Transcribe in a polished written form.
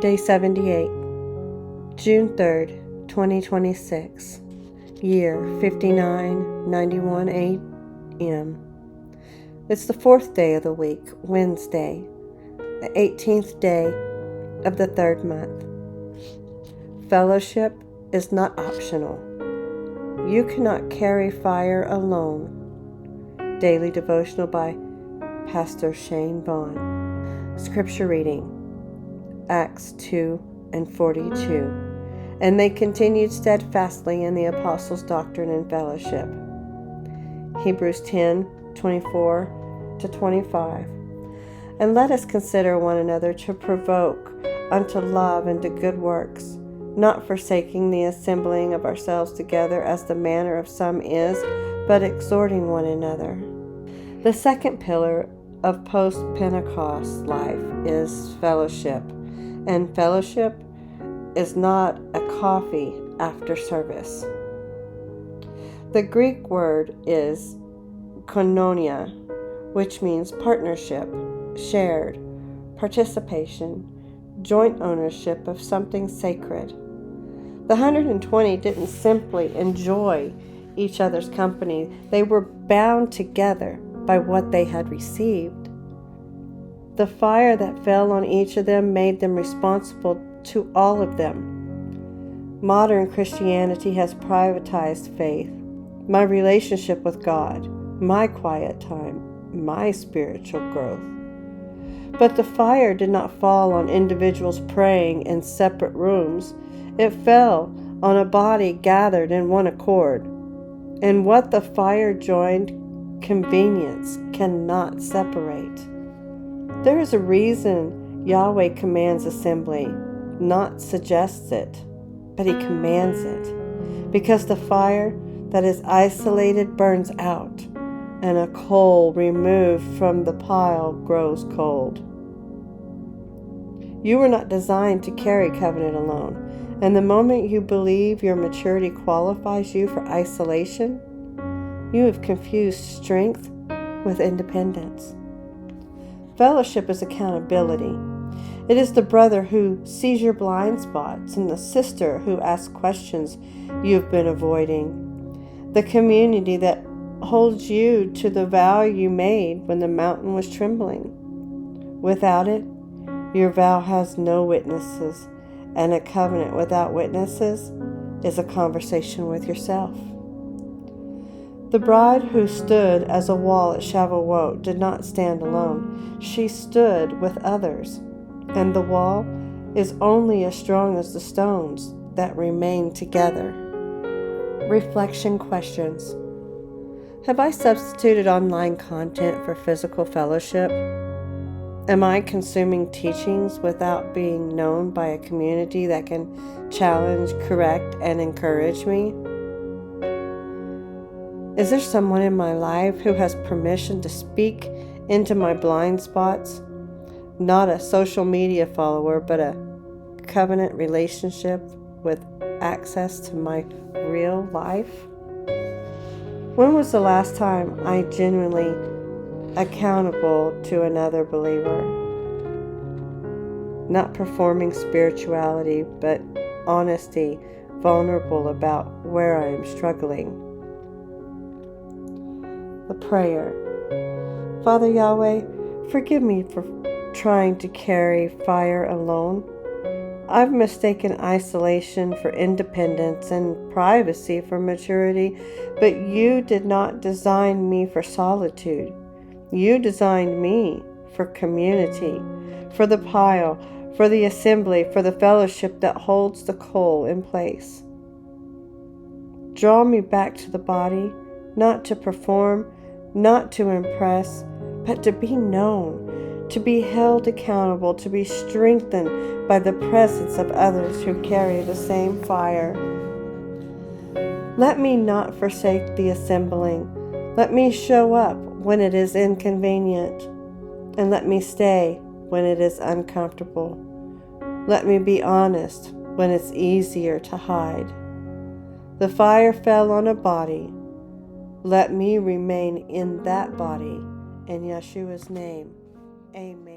Day 78, June 3rd, 2026, year 5991 AM. It's the fourth day of the week, Wednesday, the 18th day of the third month. Fellowship is not optional. You cannot carry fire alone. Daily Devotional by Pastor Vaughn. Scripture reading, Acts 2:42. And they continued steadfastly in the apostles' doctrine and fellowship. Hebrews 10:24-25. And let us consider one another to provoke unto love and to good works, not forsaking the assembling of ourselves together as the manner of some is, but exhorting one another. The second pillar of post-Pentecost life is fellowship, and fellowship is not a coffee after service. The Greek word is koinonia, which means partnership, shared, participation, joint ownership of something sacred. The 120 didn't simply enjoy each other's company. They were bound together by what they had received. The fire that fell on each of them made them responsible to all of them. Modern Christianity has privatized faith, my relationship with God, my quiet time, my spiritual growth. But the fire did not fall on individuals praying in separate rooms. It fell on a body gathered in one accord. And what the fire joined, convenience cannot separate. There is a reason Yahweh commands assembly, not suggests it, but He commands it, because the fire that is isolated burns out, and a coal removed from the pile grows cold. You were not designed to carry covenant alone, and the moment you believe your maturity qualifies you for isolation, you have confused strength with independence. Fellowship is accountability. It is the brother who sees your blind spots and the sister who asks questions you've been avoiding. The community that holds you to the vow you made when the mountain was trembling. Without it, your vow has no witnesses, and a covenant without witnesses is a conversation with yourself. The bride who stood as a wall at Shavuot did not stand alone. She stood with others, and the wall is only as strong as the stones that remain together. Reflection questions. Have I substituted online content for physical fellowship? Am I consuming teachings without being known by a community that can challenge, correct, and encourage me? Is there someone in my life who has permission to speak into my blind spots? Not a social media follower, but a covenant relationship with access to my real life? When was the last time I genuinely accountable to another believer? Not performing spirituality, but honesty, vulnerable about where I am struggling. The prayer. Father Yahweh, forgive me for trying to carry fire alone. I've mistaken isolation for independence and privacy for maturity, but you did not design me for solitude. You designed me for community, for the pile, for the assembly, for the fellowship that holds the coal in place. Draw me back to the body, not to perform, not to impress, but to be known, to be held accountable, to be strengthened by the presence of others who carry the same fire. Let me not forsake the assembling. Let me show up when it is inconvenient, and let me stay when it is uncomfortable. Let me be honest when it's easier to hide. The fire fell on a body. Let me remain in that body. In Yeshua's name, amen.